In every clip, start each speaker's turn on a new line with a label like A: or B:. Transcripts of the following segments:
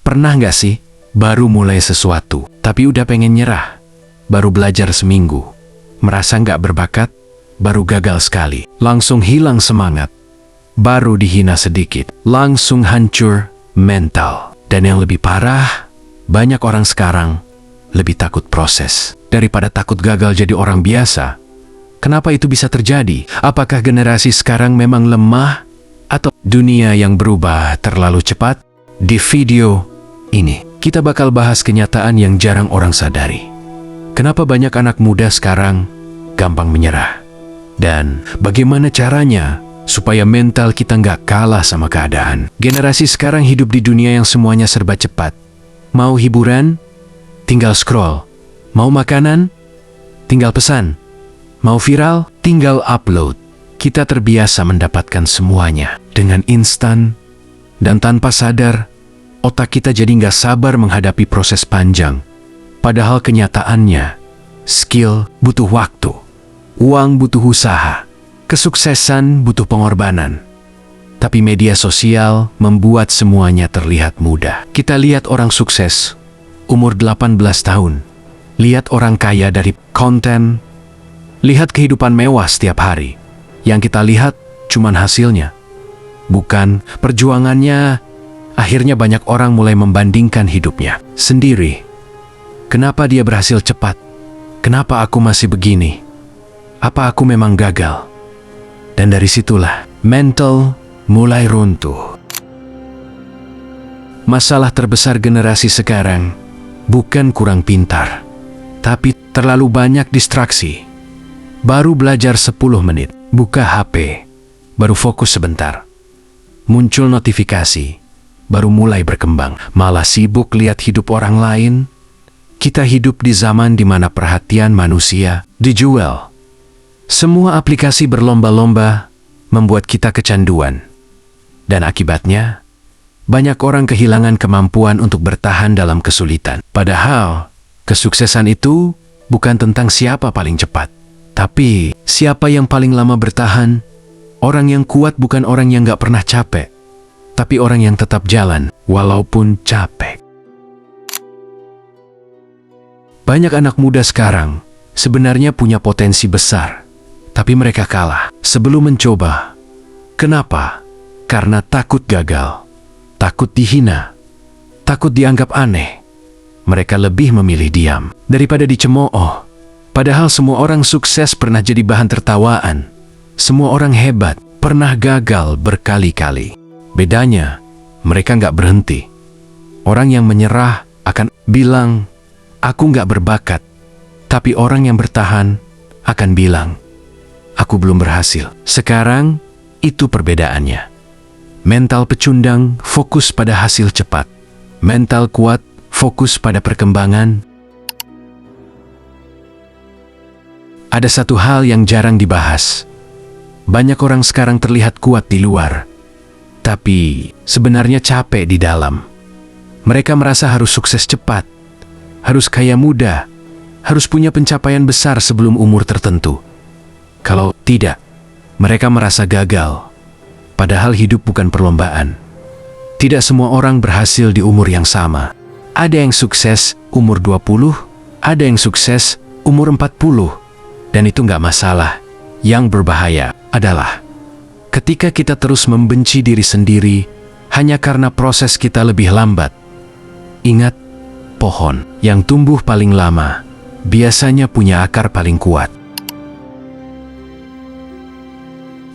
A: Pernah nggak sih, baru mulai sesuatu, tapi udah pengen nyerah? Baru belajar seminggu, merasa nggak berbakat, baru gagal sekali, langsung hilang semangat. Baru dihina sedikit, langsung hancur mental. Dan yang lebih parah, banyak orang sekarang lebih takut proses daripada takut gagal jadi orang biasa. Kenapa itu bisa terjadi? Apakah generasi sekarang memang lemah? Atau dunia yang berubah terlalu cepat? Di video ini, kita bakal bahas kenyataan yang jarang orang sadari. Kenapa banyak anak muda sekarang gampang menyerah? Dan bagaimana caranya supaya mental kita nggak kalah sama keadaan? Generasi sekarang hidup di dunia yang semuanya serba cepat. Mau hiburan? Tinggal scroll. Mau makanan? Tinggal pesan. Mau viral? Tinggal upload. Kita terbiasa mendapatkan semuanya dengan instan, dan tanpa sadar, otak kita jadi nggak sabar menghadapi proses panjang. Padahal kenyataannya, skill butuh waktu, uang butuh usaha, kesuksesan butuh pengorbanan. Tapi media sosial membuat semuanya terlihat mudah. Kita lihat orang sukses, umur 18 tahun. Lihat orang kaya dari konten. Lihat kehidupan mewah setiap hari. Yang kita lihat cuman hasilnya, bukan perjuangannya. Akhirnya banyak orang mulai membandingkan hidupnya sendiri. Kenapa dia berhasil cepat? Kenapa aku masih begini? Apa aku memang gagal? Dan dari situlah mental mulai runtuh. Masalah terbesar generasi sekarang bukan kurang pintar, tapi terlalu banyak distraksi. Baru belajar 10 menit, buka HP, baru fokus sebentar. Muncul notifikasi, baru mulai berkembang. Malah sibuk lihat hidup orang lain. Kita hidup di zaman di mana perhatian manusia dijual. Semua aplikasi berlomba-lomba membuat kita kecanduan. Dan akibatnya, banyak orang kehilangan kemampuan untuk bertahan dalam kesulitan. Padahal, kesuksesan itu bukan tentang siapa paling cepat, tapi siapa yang paling lama bertahan. Orang yang kuat bukan orang yang gak pernah capek, tapi orang yang tetap jalan walaupun capek. Banyak anak muda sekarang sebenarnya punya potensi besar, tapi mereka kalah sebelum mencoba. Kenapa? Karena takut gagal, takut dihina, takut dianggap aneh. Mereka lebih memilih diam daripada dicemooh. Padahal semua orang sukses pernah jadi bahan tertawaan. Semua orang hebat pernah gagal berkali-kali. Bedanya, mereka nggak berhenti. Orang yang menyerah akan bilang, aku nggak berbakat. Tapi orang yang bertahan akan bilang, aku belum berhasil. Sekarang, itu perbedaannya. Mental pecundang fokus pada hasil cepat. Mental kuat fokus pada perkembangan. Ada satu hal yang jarang dibahas. Banyak orang sekarang terlihat kuat di luar, tapi sebenarnya capek di dalam. Mereka merasa harus sukses cepat, harus kaya muda, harus punya pencapaian besar sebelum umur tertentu. Kalau tidak, mereka merasa gagal. Padahal hidup bukan perlombaan. Tidak semua orang berhasil di umur yang sama. Ada yang sukses umur 20, ada yang sukses umur 40. Dan itu nggak masalah. Yang berbahaya adalah ketika kita terus membenci diri sendiri hanya karena proses kita lebih lambat. Ingat, pohon yang tumbuh paling lama biasanya punya akar paling kuat.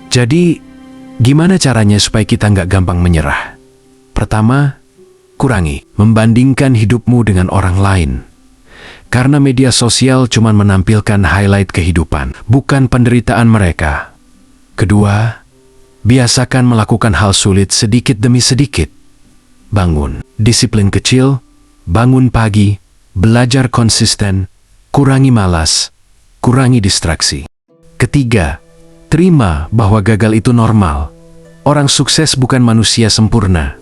A: Jadi, gimana caranya supaya kita nggak gampang menyerah? Pertama, kurangi membandingkan hidupmu dengan orang lain. Karena media sosial cuma menampilkan highlight kehidupan, bukan penderitaan mereka. Kedua, biasakan melakukan hal sulit sedikit demi sedikit. Bangun disiplin kecil, bangun pagi, belajar konsisten, kurangi malas, kurangi distraksi. Ketiga, terima bahwa gagal itu normal. Orang sukses bukan manusia sempurna.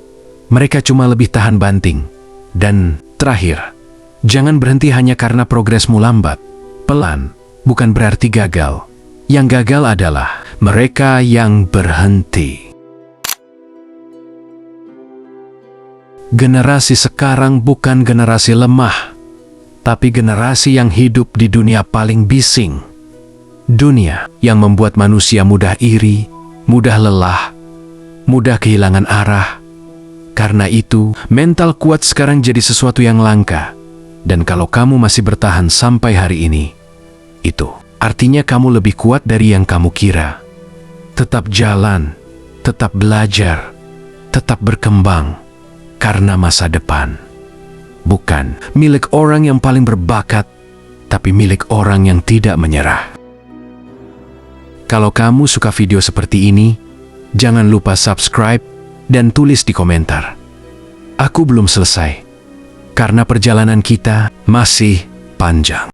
A: Mereka cuma lebih tahan banting. Dan terakhir, jangan berhenti hanya karena progresmu lambat. Pelan bukan berarti gagal. Yang gagal adalah mereka yang berhenti. Generasi sekarang bukan generasi lemah, tapi generasi yang hidup di dunia paling bising. Dunia yang membuat manusia mudah iri, mudah lelah, mudah kehilangan arah. Karena itu, mental kuat sekarang jadi sesuatu yang langka. Dan kalau kamu masih bertahan sampai hari ini, itu artinya kamu lebih kuat dari yang kamu kira. Tetap jalan, tetap belajar, tetap berkembang. Karena masa depan bukan milik orang yang paling berbakat, tapi milik orang yang tidak menyerah. Kalau kamu suka video seperti ini, jangan lupa subscribe dan tulis di komentar. Aku belum selesai, karena perjalanan kita masih panjang.